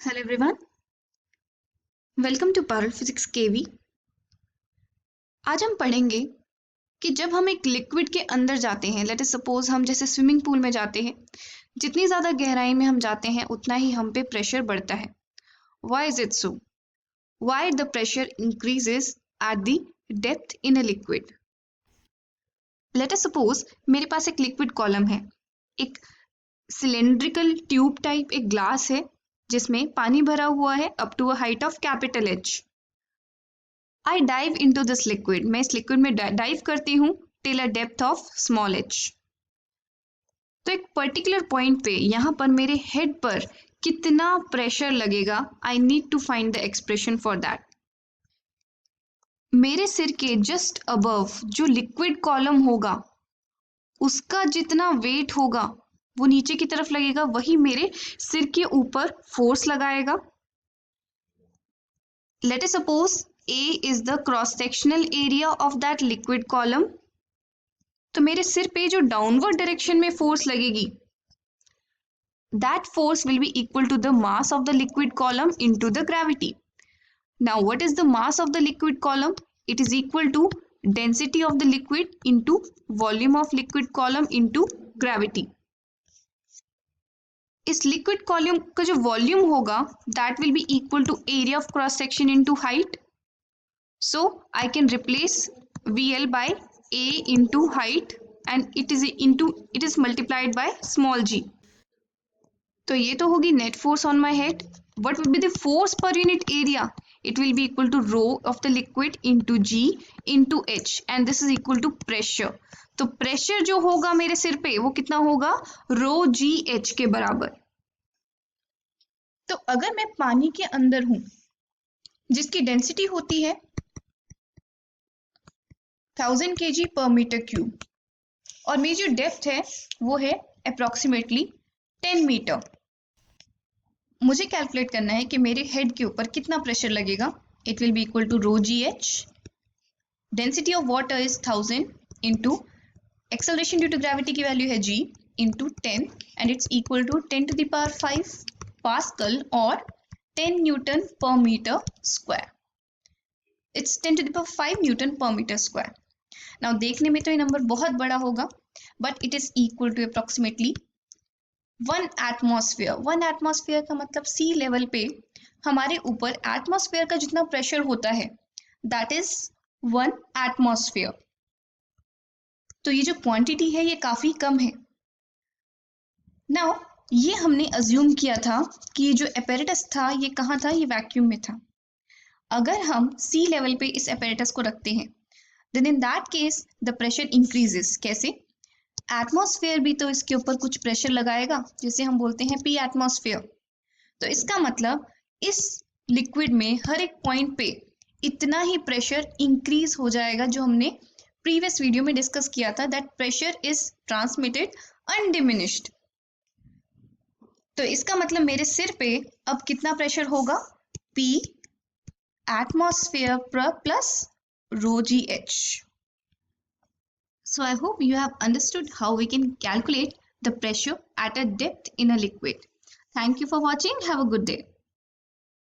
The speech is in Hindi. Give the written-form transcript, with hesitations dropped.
Hello everyone, welcome to Parul physics KV. आज हम पढ़ेंगे कि जब हम एक लिक्विड के अंदर जाते हैं, लेट अस सपोज हम जैसे स्विमिंग पूल में जाते हैं, जितनी ज़्यादा गहराई में हम जाते हैं उतना ही हम पे प्रेशर बढ़ता है। Why is it so? Why the pressure increases at the depth in a liquid? Let us suppose मेरे पास एक लिक्विड कॉलम है, एक सिलेंड्रिकल ट्यूब टाइप एक ग्लास है जिसमें पानी भरा हुआ है up to a height of capital H. I dive into this liquid, मैं इस लिक्विड में डाइव करती हूँ till a depth of small h. तो एक पर्टिकुलर पॉइंट पे यहाँ पर मेरे हेड पर कितना प्रेशर लगेगा, I need to find the expression for that. मेरे सिर के जस्ट अबव जो लिक्विड कॉलम होगा उसका जितना वेट होगा वो नीचे की तरफ लगेगा, वही मेरे सिर के ऊपर फोर्स लगाएगा। Late us suppose A is the cross sectional area of that liquid column। तो मेरे सिर पे जो डाउनवर्ड डायरेक्शन में फोर्स लगेगी, that force will be equal to the mass of the liquid column into the gravity. Now what is the mass of the liquid column? It is equal to density of the liquid into volume of liquid column into gravity. इस लिक्विड कॉलम का जो वॉल्यूम होगा that will be equal to area of cross section into height. So I can replace VL by A into height and it is multiplied by small g. तो ये तो होगी net force on my head. What will be the force per unit area? It will be equal to rho of the liquid into g into h and this is equal to pressure. तो pressure जो होगा मेरे सिर पे वो कितना होगा? rho g h के बराबर। तो अगर मैं पानी के अंदर हूं जिसकी डेंसिटी होती है 1000 kg per meter cube और मेरी जो डेप्थ है वो है अप्रोक्सीमेटली 10 मीटर। मुझे कैलकुलेट करना है कि मेरे हेड के ऊपर कितना प्रेशर लगेगा। It will be equal to rho g h, density of water is 1000 into acceleration due to gravity की वैल्यू है g into 10 and it's equal to 10 to the power 5 pascal और 10 newton per metre square. It's 10 to the power 5 newton per metre square. Now देखने में तो ये नंबर बहुत बड़ा होगा but it is equal to approximately 1 atmosphere. 1 atmosphere का मतलब सी लेवल पे हमारे ऊपर एटमॉस्फेयर का जितना प्रेशर होता है दैट इज 1 एटमॉस्फेयर। तो ये जो क्वांटिटी है ये काफी कम है। नाउ ये हमने अज्यूम किया था कि ये जो एपेरेटस था ये कहाँ था, ये वैक्यूम में था। अगर हम सी लेवल पे इस एपेरेटस को रखते हैं then in that case the pressure increases। कैसे? एटमॉस्फेयर भी तो इसके ऊपर कुछ प्रेशर लगाएगा जिसे हम बोलते हैं पी एटमॉस्फेयर। तो इसका मतलब इस लिक्विड में हर एक पॉइंट पे इतना ही प्रेशर इंक्रीज हो जाएगा जो हमने प्रीवियस वीडियो में डिस्कस किया था, that pressure is transmitted undiminished. तो इसका मतलब मेरे सिर पे अब कितना प्रेशर होगा? P atmosphere plus rho gh. So I hope you have understood how we can calculate the pressure at a depth in a liquid. Thank you for watching. Have a good day.